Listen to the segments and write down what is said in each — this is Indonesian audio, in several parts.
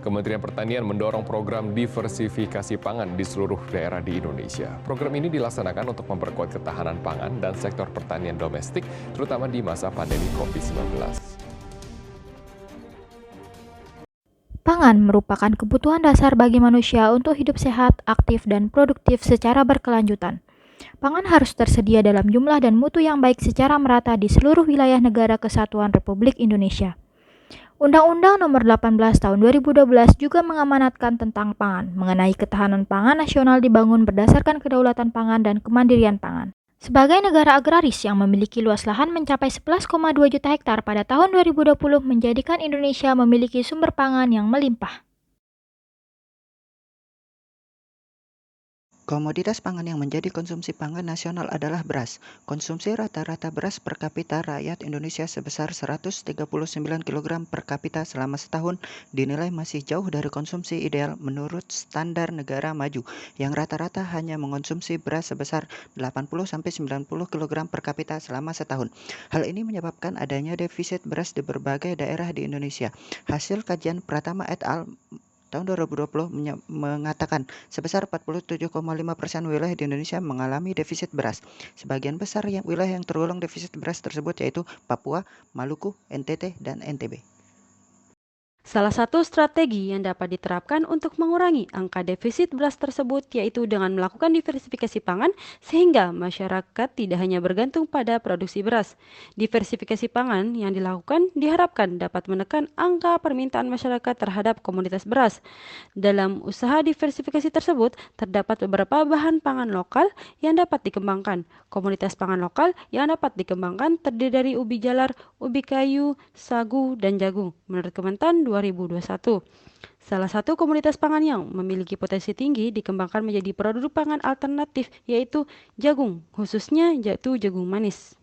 Kementerian Pertanian mendorong program diversifikasi pangan di seluruh daerah di Indonesia. Program ini dilaksanakan untuk memperkuat ketahanan pangan dan sektor pertanian domestik, terutama di masa pandemi COVID-19. Pangan merupakan kebutuhan dasar bagi manusia untuk hidup sehat, aktif, dan produktif secara berkelanjutan. Pangan harus tersedia dalam jumlah dan mutu yang baik secara merata di seluruh wilayah negara kesatuan Republik Indonesia. Undang-Undang Nomor 18 Tahun 2012 juga mengamanatkan tentang pangan, mengenai ketahanan pangan nasional dibangun berdasarkan kedaulatan pangan dan kemandirian pangan. Sebagai negara agraris yang memiliki luas lahan mencapai 11,2 juta hektar pada tahun 2020 menjadikan Indonesia memiliki sumber pangan yang melimpah. Komoditas pangan yang menjadi konsumsi pangan nasional adalah beras. Konsumsi rata-rata beras per kapita rakyat Indonesia sebesar 139 kg per kapita selama setahun dinilai masih jauh dari konsumsi ideal menurut standar negara maju yang rata-rata hanya mengonsumsi beras sebesar 80-90 kg per kapita selama setahun. Hal ini menyebabkan adanya defisit beras di berbagai daerah di Indonesia. Hasil kajian Pratama et al. Tahun 2020 mengatakan sebesar 47,5% wilayah di Indonesia mengalami defisit beras. Sebagian besar wilayah yang tergolong defisit beras tersebut yaitu Papua, Maluku, NTT, dan NTB. Salah satu strategi yang dapat diterapkan untuk mengurangi angka defisit beras tersebut yaitu dengan melakukan diversifikasi pangan sehingga masyarakat tidak hanya bergantung pada produksi beras. Diversifikasi pangan yang dilakukan diharapkan dapat menekan angka permintaan masyarakat terhadap komoditas beras. Dalam usaha diversifikasi tersebut, terdapat beberapa bahan pangan lokal yang dapat dikembangkan. Komoditas pangan lokal yang dapat dikembangkan terdiri dari ubi jalar, ubi kayu, sagu, dan jagung. Menurut Kementan 2021. Salah satu komoditas pangan yang memiliki potensi tinggi dikembangkan menjadi produk pangan alternatif yaitu jagung, khususnya yaitu jagung manis.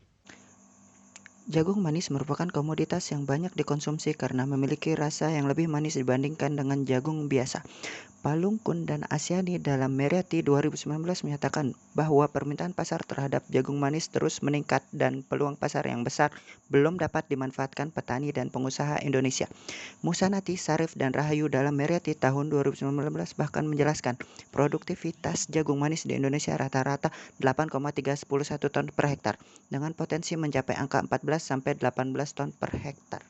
Jagung manis merupakan komoditas yang banyak dikonsumsi karena memiliki rasa yang lebih manis dibandingkan dengan jagung biasa. Palungkun dan Asyani dalam Meriati 2019 menyatakan bahwa permintaan pasar terhadap jagung manis terus meningkat dan peluang pasar yang besar belum dapat dimanfaatkan petani dan pengusaha Indonesia. Musanati, Sarif, dan Rahayu dalam Meriati tahun 2019 bahkan menjelaskan produktivitas jagung manis di Indonesia rata-rata 8,311 ton per hektar dengan potensi mencapai angka 14-18 ton per hektar.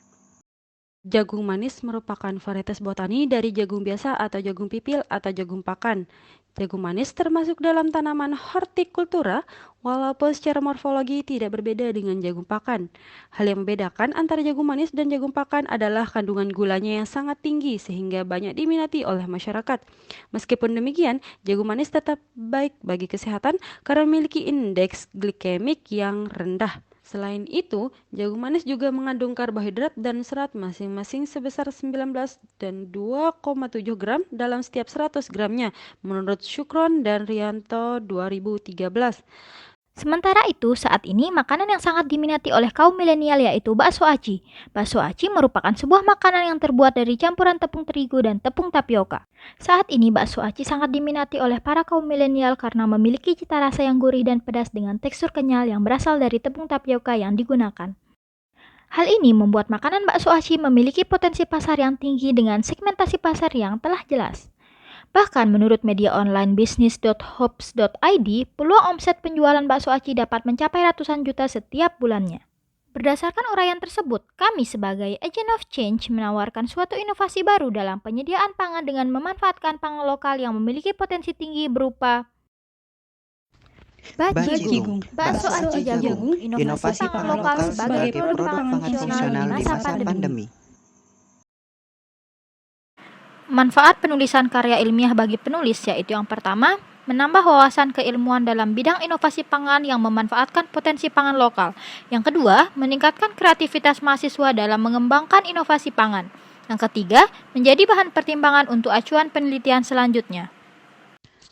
Jagung manis merupakan varietas botani dari jagung biasa atau jagung pipil atau jagung pakan. Jagung manis termasuk dalam tanaman hortikultura, walaupun secara morfologi tidak berbeda dengan jagung pakan. Hal yang membedakan antara jagung manis dan jagung pakan adalah kandungan gulanya yang sangat tinggi sehingga banyak diminati oleh masyarakat. Meskipun demikian, jagung manis tetap baik bagi kesehatan karena memiliki indeks glikemik yang rendah. Selain itu, jagung manis juga mengandung karbohidrat dan serat masing-masing sebesar 19 dan 2,7 gram dalam setiap 100 gramnya, menurut Syukron dan Rianto 2013. Sementara itu, saat ini makanan yang sangat diminati oleh kaum milenial yaitu bakso aci. Bakso aci merupakan sebuah makanan yang terbuat dari campuran tepung terigu dan tepung tapioka. Saat ini bakso aci sangat diminati oleh para kaum milenial karena memiliki cita rasa yang gurih dan pedas dengan tekstur kenyal yang berasal dari tepung tapioka yang digunakan. Hal ini membuat makanan bakso aci memiliki potensi pasar yang tinggi dengan segmentasi pasar yang telah jelas. Bahkan menurut media online bisnis.hops.id, peluang omset penjualan bakso aci dapat mencapai ratusan juta setiap bulannya. Berdasarkan uraian tersebut, kami sebagai agent of change menawarkan suatu inovasi baru dalam penyediaan pangan dengan memanfaatkan pangan lokal yang memiliki potensi tinggi berupa Bajigung, bakso aci jagung, inovasi pangan lokal sebagai produk pangan fungsional di masa pandemi. Manfaat penulisan karya ilmiah bagi penulis yaitu yang pertama, menambah wawasan keilmuan dalam bidang inovasi pangan yang memanfaatkan potensi pangan lokal. Yang kedua, meningkatkan kreativitas mahasiswa dalam mengembangkan inovasi pangan. Yang ketiga, menjadi bahan pertimbangan untuk acuan penelitian selanjutnya.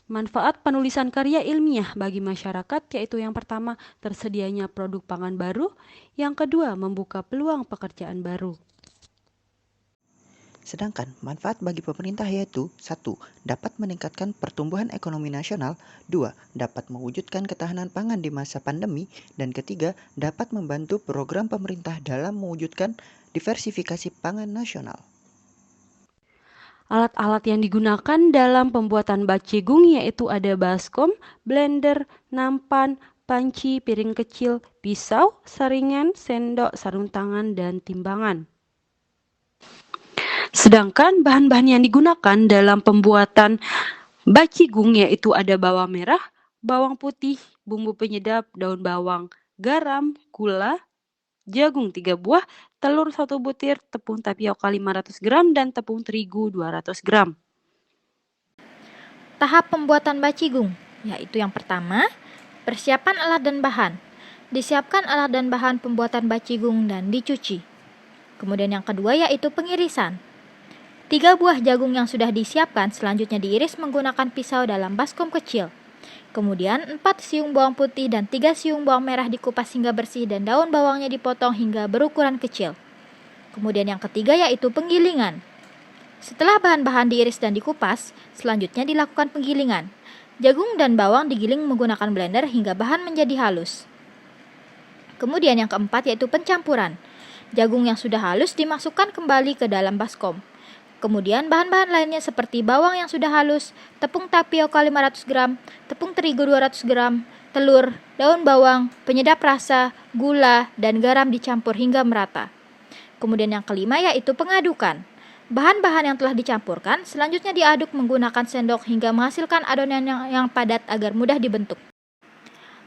Manfaat penulisan karya ilmiah bagi masyarakat yaitu yang pertama, tersedianya produk pangan baru. Yang kedua, membuka peluang pekerjaan baru. Sedangkan manfaat bagi pemerintah yaitu 1. Dapat meningkatkan pertumbuhan ekonomi nasional, 2. Dapat mewujudkan ketahanan pangan di masa pandemi, dan ketiga, dapat membantu program pemerintah dalam mewujudkan diversifikasi pangan nasional. Alat-alat yang digunakan dalam pembuatan bacigung yaitu ada baskom, blender, nampan, panci, piring kecil, pisau, saringan, sendok, sarung tangan, dan timbangan. Sedangkan bahan-bahan yang digunakan dalam pembuatan bacigung yaitu ada bawang merah, bawang putih, bumbu penyedap, daun bawang, garam, gula, jagung 3 buah, telur 1 butir, tepung tapioka 500 gram, dan tepung terigu 200 gram. Tahap pembuatan bacigung, yaitu yang pertama, persiapan alat dan bahan. Disiapkan alat dan bahan pembuatan bacigung dan dicuci. Kemudian yang kedua yaitu pengirisan. 3 buah jagung yang sudah disiapkan selanjutnya diiris menggunakan pisau dalam baskom kecil. Kemudian 4 siung bawang putih dan 3 siung bawang merah dikupas hingga bersih dan daun bawangnya dipotong hingga berukuran kecil. Kemudian yang ketiga yaitu penggilingan. Setelah bahan-bahan diiris dan dikupas, selanjutnya dilakukan penggilingan. Jagung dan bawang digiling menggunakan blender hingga bahan menjadi halus. Kemudian yang keempat yaitu pencampuran. Jagung yang sudah halus dimasukkan kembali ke dalam baskom. Kemudian bahan-bahan lainnya seperti bawang yang sudah halus, tepung tapioka 500 gram, tepung terigu 200 gram, telur, daun bawang, penyedap rasa, gula, dan garam dicampur hingga merata. Kemudian yang kelima yaitu pengadukan. Bahan-bahan yang telah dicampurkan selanjutnya diaduk menggunakan sendok hingga menghasilkan adonan yang padat agar mudah dibentuk.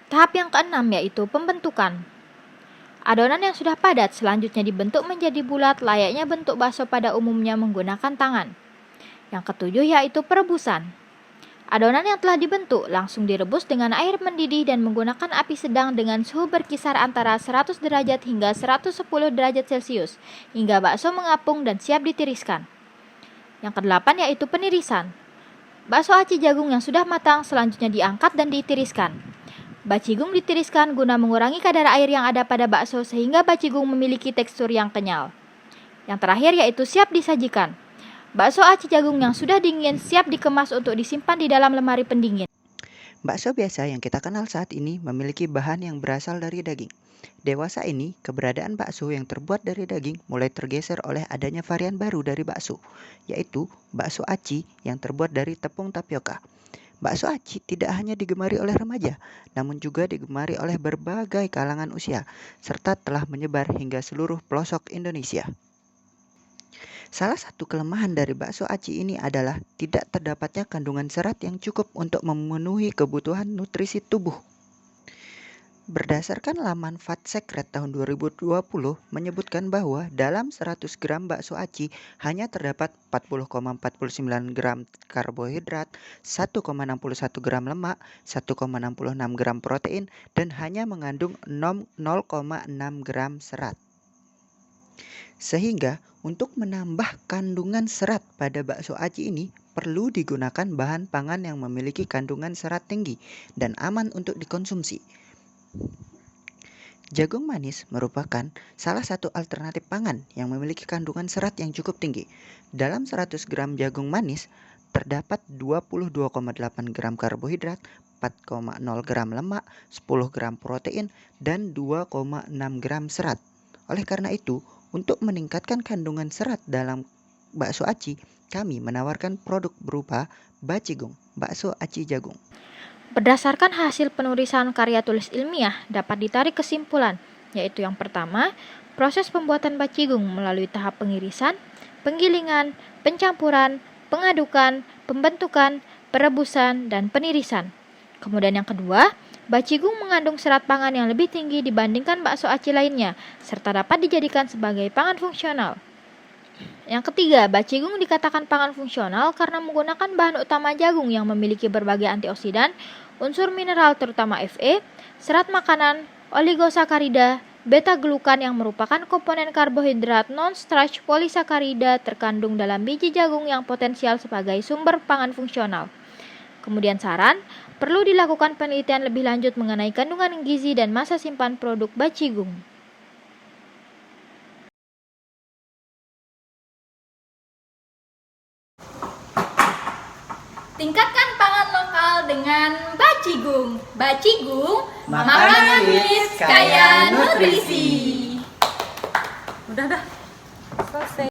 Tahap yang keenam yaitu pembentukan. Adonan yang sudah padat selanjutnya dibentuk menjadi bulat layaknya bentuk bakso pada umumnya menggunakan tangan. Yang ketujuh yaitu perebusan. Adonan yang telah dibentuk langsung direbus dengan air mendidih dan menggunakan api sedang dengan suhu berkisar antara 100 derajat hingga 110 derajat Celcius hingga bakso mengapung dan siap ditiriskan. Yang kedelapan yaitu penirisan. Bakso aci jagung yang sudah matang selanjutnya diangkat dan ditiriskan. Bacigung ditiriskan guna mengurangi kadar air yang ada pada bakso sehingga bacigung memiliki tekstur yang kenyal. Yang terakhir yaitu siap disajikan. Bakso aci jagung yang sudah dingin siap dikemas untuk disimpan di dalam lemari pendingin. Bakso biasa yang kita kenal saat ini memiliki bahan yang berasal dari daging. Dewasa ini, keberadaan bakso yang terbuat dari daging mulai tergeser oleh adanya varian baru dari bakso, yaitu bakso aci yang terbuat dari tepung tapioka. Bakso aci tidak hanya digemari oleh remaja, namun juga digemari oleh berbagai kalangan usia, serta telah menyebar hingga seluruh pelosok Indonesia. Salah satu kelemahan dari bakso aci ini adalah tidak terdapatnya kandungan serat yang cukup untuk memenuhi kebutuhan nutrisi tubuh. Berdasarkan laman Fat Secret tahun 2020 menyebutkan bahwa dalam 100 gram bakso aci hanya terdapat 40,49 gram karbohidrat, 1,61 gram lemak, 1,66 gram protein, dan hanya mengandung 0,6 gram serat. Sehingga untuk menambah kandungan serat pada bakso aci ini perlu digunakan bahan pangan yang memiliki kandungan serat tinggi dan aman untuk dikonsumsi. Jagung manis merupakan salah satu alternatif pangan yang memiliki kandungan serat yang cukup tinggi. Dalam 100 gram jagung manis terdapat 22,8 gram karbohidrat, 4,0 gram lemak, 10 gram protein, dan 2,6 gram serat. Oleh karena itu, untuk meningkatkan kandungan serat dalam bakso aci, kami menawarkan produk berupa bacigung, bakso aci jagung. Berdasarkan hasil penulisan karya tulis ilmiah, dapat ditarik kesimpulan, yaitu yang pertama, proses pembuatan bacigung melalui tahap pengirisan, penggilingan, pencampuran, pengadukan, pembentukan, perebusan, dan penirisan. Kemudian yang kedua, bacigung mengandung serat pangan yang lebih tinggi dibandingkan bakso aci lainnya, serta dapat dijadikan sebagai pangan fungsional. Yang ketiga, bacigung dikatakan pangan fungsional karena menggunakan bahan utama jagung yang memiliki berbagai antioksidan, unsur mineral terutama Fe, serat makanan, oligosakarida, beta-glukan yang merupakan komponen karbohidrat non-starch polisakarida terkandung dalam biji jagung yang potensial sebagai sumber pangan fungsional. Kemudian saran, perlu dilakukan penelitian lebih lanjut mengenai kandungan gizi dan masa simpan produk bacigung. Tingkatkan pangan lokal dengan bacigung. Bacigung, makanan manis kaya nutrisi. Udah, selesai.